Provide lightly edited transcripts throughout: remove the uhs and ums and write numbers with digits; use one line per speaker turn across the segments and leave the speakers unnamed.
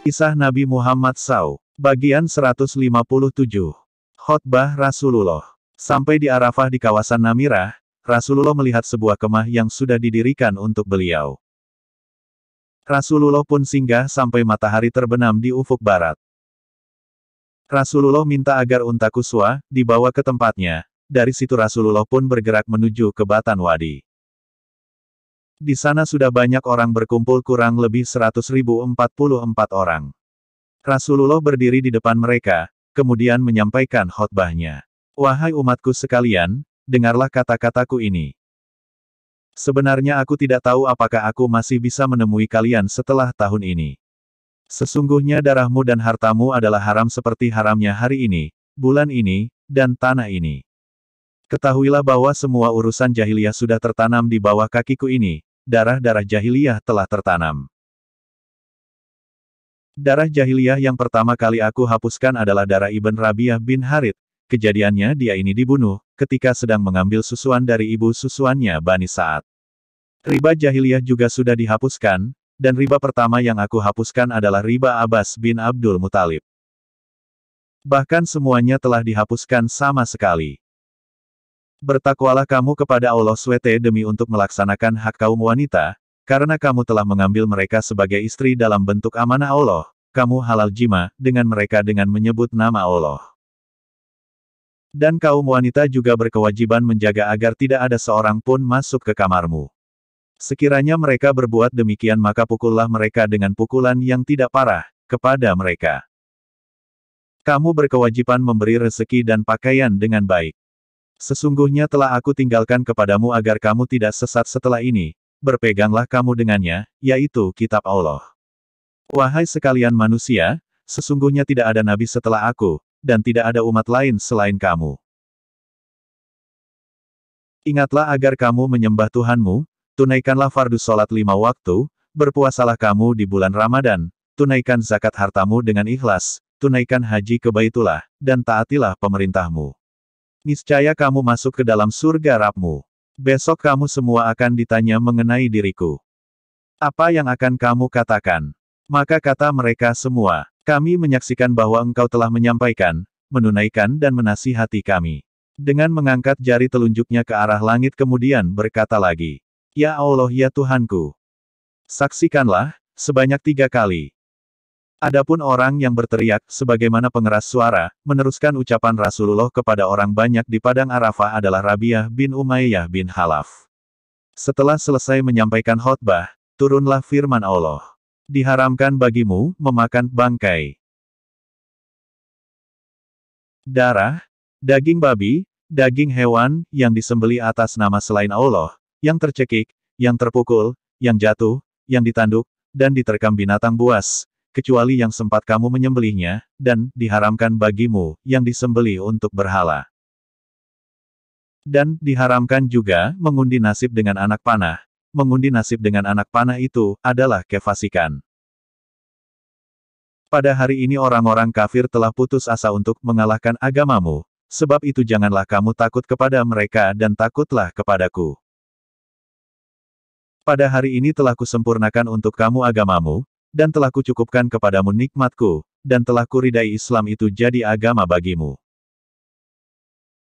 Kisah Nabi Muhammad SAW. Bagian 157. Khotbah Rasulullah. Sampai di Arafah di kawasan Namirah, Rasulullah melihat sebuah kemah yang sudah didirikan untuk beliau. Rasulullah pun singgah sampai matahari terbenam di ufuk barat. Rasulullah minta agar unta Quswa dibawa ke tempatnya. Dari situ Rasulullah pun bergerak menuju ke Batan Wadi. Di sana sudah banyak orang berkumpul, kurang lebih 100.044 orang. Rasulullah berdiri di depan mereka, kemudian menyampaikan khotbahnya. Wahai umatku sekalian, dengarlah kata-kataku ini. Sebenarnya aku tidak tahu apakah aku masih bisa menemui kalian setelah tahun ini. Sesungguhnya darahmu dan hartamu adalah haram seperti haramnya hari ini, bulan ini, dan tanah ini. Ketahuilah bahwa semua urusan jahiliyah sudah tertanam di bawah kakiku ini. Darah-darah jahiliyah telah tertanam. Darah jahiliyah yang pertama kali aku hapuskan adalah darah Ibn Rabi'ah bin Harith. Kejadiannya dia ini dibunuh, ketika sedang mengambil susuan dari ibu susuannya Bani Sa'ad. Riba jahiliyah juga sudah dihapuskan, dan riba pertama yang aku hapuskan adalah riba Abbas bin Abdul Muthalib. Bahkan semuanya telah dihapuskan sama sekali. Bertakwalah kamu kepada Allah SWT demi untuk melaksanakan hak kaum wanita, karena kamu telah mengambil mereka sebagai istri dalam bentuk amanah Allah, kamu halal jima dengan mereka dengan menyebut nama Allah. Dan kaum wanita juga berkewajiban menjaga agar tidak ada seorang pun masuk ke kamarmu. Sekiranya mereka berbuat demikian maka pukullah mereka dengan pukulan yang tidak parah kepada mereka. Kamu berkewajiban memberi rezeki dan pakaian dengan baik. Sesungguhnya telah aku tinggalkan kepadamu agar kamu tidak sesat setelah ini, berpeganglah kamu dengannya, yaitu kitab Allah. Wahai sekalian manusia, sesungguhnya tidak ada nabi setelah aku, dan tidak ada umat lain selain kamu. Ingatlah agar kamu menyembah Tuhanmu, tunaikanlah fardu sholat 5 waktu, berpuasalah kamu di bulan Ramadan, tunaikan zakat hartamu dengan ikhlas, tunaikan haji ke Baitullah, dan taatilah pemerintahmu. Niscaya kamu masuk ke dalam surga Rabbmu. Besok kamu semua akan ditanya mengenai diriku. Apa yang akan kamu katakan? Maka kata mereka semua, kami menyaksikan bahwa engkau telah menyampaikan, menunaikan dan menasihati kami. Dengan mengangkat jari telunjuknya ke arah langit kemudian berkata lagi, Ya Allah ya Tuhanku. Saksikanlah, sebanyak 3 kali. Adapun orang yang berteriak, sebagaimana pengeras suara, meneruskan ucapan Rasulullah kepada orang banyak di Padang Arafah adalah Rabi'ah bin Umayyah bin Khalaf. Setelah selesai menyampaikan khotbah, turunlah firman Allah. Diharamkan bagimu, memakan bangkai. Darah, daging babi, daging hewan, yang disembelih atas nama selain Allah, yang tercekik, yang terpukul, yang jatuh, yang ditanduk, dan diterkam binatang buas. Kecuali yang sempat kamu menyembelihnya, dan diharamkan bagimu, yang disembelih untuk berhala. Dan diharamkan juga, mengundi nasib dengan anak panah. Mengundi nasib dengan anak panah itu, adalah kefasikan. Pada hari ini orang-orang kafir telah putus asa untuk mengalahkan agamamu, sebab itu janganlah kamu takut kepada mereka dan takutlah kepadaku. Pada hari ini telah kusempurnakan untuk kamu agamamu, dan telah kucukupkan kepadamu nikmatku, dan telah kuridai Islam itu jadi agama bagimu.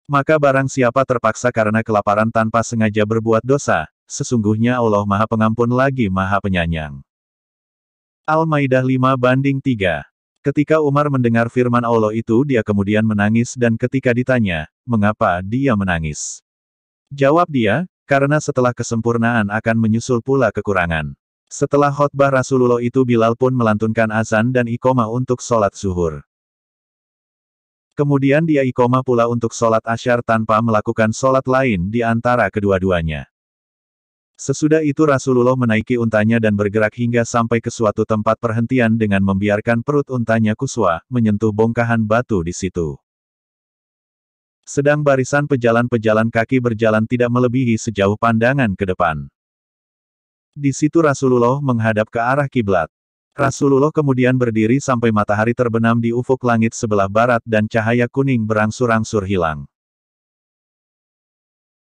Maka barang siapa terpaksa karena kelaparan tanpa sengaja berbuat dosa, sesungguhnya Allah Maha Pengampun lagi Maha Penyayang. Al-Maidah 5:3. Ketika Umar mendengar firman Allah itu dia kemudian menangis dan ketika ditanya, mengapa dia menangis? Jawab dia, karena setelah kesempurnaan akan menyusul pula kekurangan. Setelah khotbah Rasulullah itu Bilal pun melantunkan azan dan iqomah untuk sholat zuhur. Kemudian dia iqomah pula untuk sholat asyar tanpa melakukan sholat lain di antara kedua-duanya. Sesudah itu Rasulullah menaiki untanya dan bergerak hingga sampai ke suatu tempat perhentian dengan membiarkan perut untanya Quswa menyentuh bongkahan batu di situ. Sedang barisan pejalan-pejalan kaki berjalan tidak melebihi sejauh pandangan ke depan. Di situ Rasulullah menghadap ke arah kiblat. Rasulullah kemudian berdiri sampai matahari terbenam di ufuk langit sebelah barat dan cahaya kuning berangsur-angsur hilang.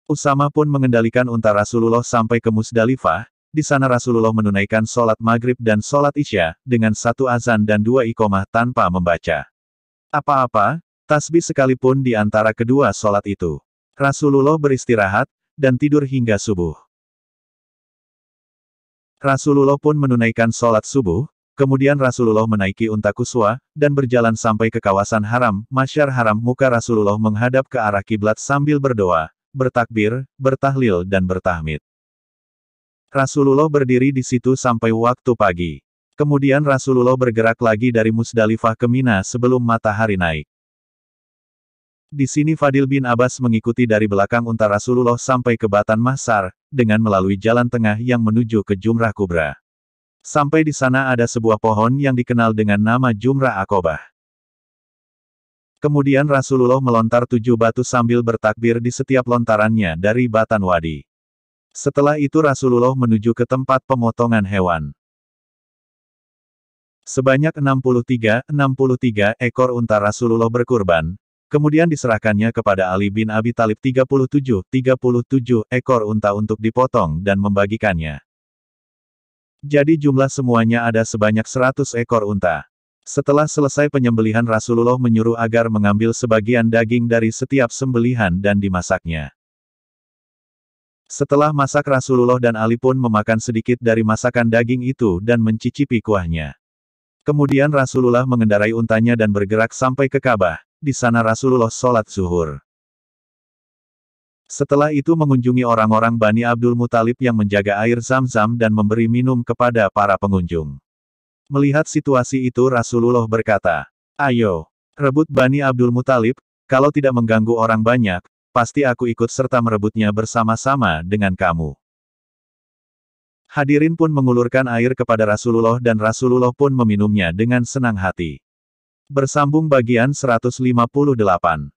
Usama pun mengendalikan unta Rasulullah sampai ke Musdalifah, Di sana Rasulullah menunaikan sholat maghrib dan sholat isya, dengan 1 azan dan 2 iqomah tanpa membaca apa-apa, tasbih sekalipun di antara kedua sholat itu. Rasulullah beristirahat, dan tidur hingga subuh. Rasulullah pun menunaikan sholat subuh, kemudian Rasulullah menaiki unta Quswa, dan berjalan sampai ke kawasan haram, Masyar Haram. Muka Rasulullah menghadap ke arah kiblat sambil berdoa, bertakbir, bertahlil dan bertahmid. Rasulullah berdiri di situ sampai waktu pagi. Kemudian Rasulullah bergerak lagi dari Musdalifah ke Mina sebelum matahari naik. Di sini Fadil bin Abbas mengikuti dari belakang unta Rasulullah sampai ke Batan Mahsar, dengan melalui jalan tengah yang menuju ke Jumrah Kubra. Sampai di sana ada sebuah pohon yang dikenal dengan nama Jumrah Aqobah. Kemudian Rasulullah melontar 7 batu sambil bertakbir di setiap lontarannya dari Batan Wadi. Setelah itu Rasulullah menuju ke tempat pemotongan hewan. Sebanyak 63 ekor unta Rasulullah berkurban, kemudian diserahkannya kepada Ali bin Abi Thalib 37 ekor unta untuk dipotong dan membagikannya. Jadi jumlah semuanya ada sebanyak 100 ekor unta. Setelah selesai penyembelihan Rasulullah menyuruh agar mengambil sebagian daging dari setiap sembelihan dan dimasaknya. Setelah masak Rasulullah dan Ali pun memakan sedikit dari masakan daging itu dan mencicipi kuahnya. Kemudian Rasulullah mengendarai untanya dan bergerak sampai ke Ka'bah. Di sana Rasulullah sholat zuhur. Setelah itu mengunjungi orang-orang Bani Abdul Muthalib yang menjaga air Zam-Zam dan memberi minum kepada para pengunjung. Melihat situasi itu Rasulullah berkata, "Ayo, rebut Bani Abdul Muthalib, kalau tidak mengganggu orang banyak, pasti aku ikut serta merebutnya bersama-sama dengan kamu." Hadirin pun mengulurkan air kepada Rasulullah dan Rasulullah pun meminumnya dengan senang hati. Bersambung bagian 158.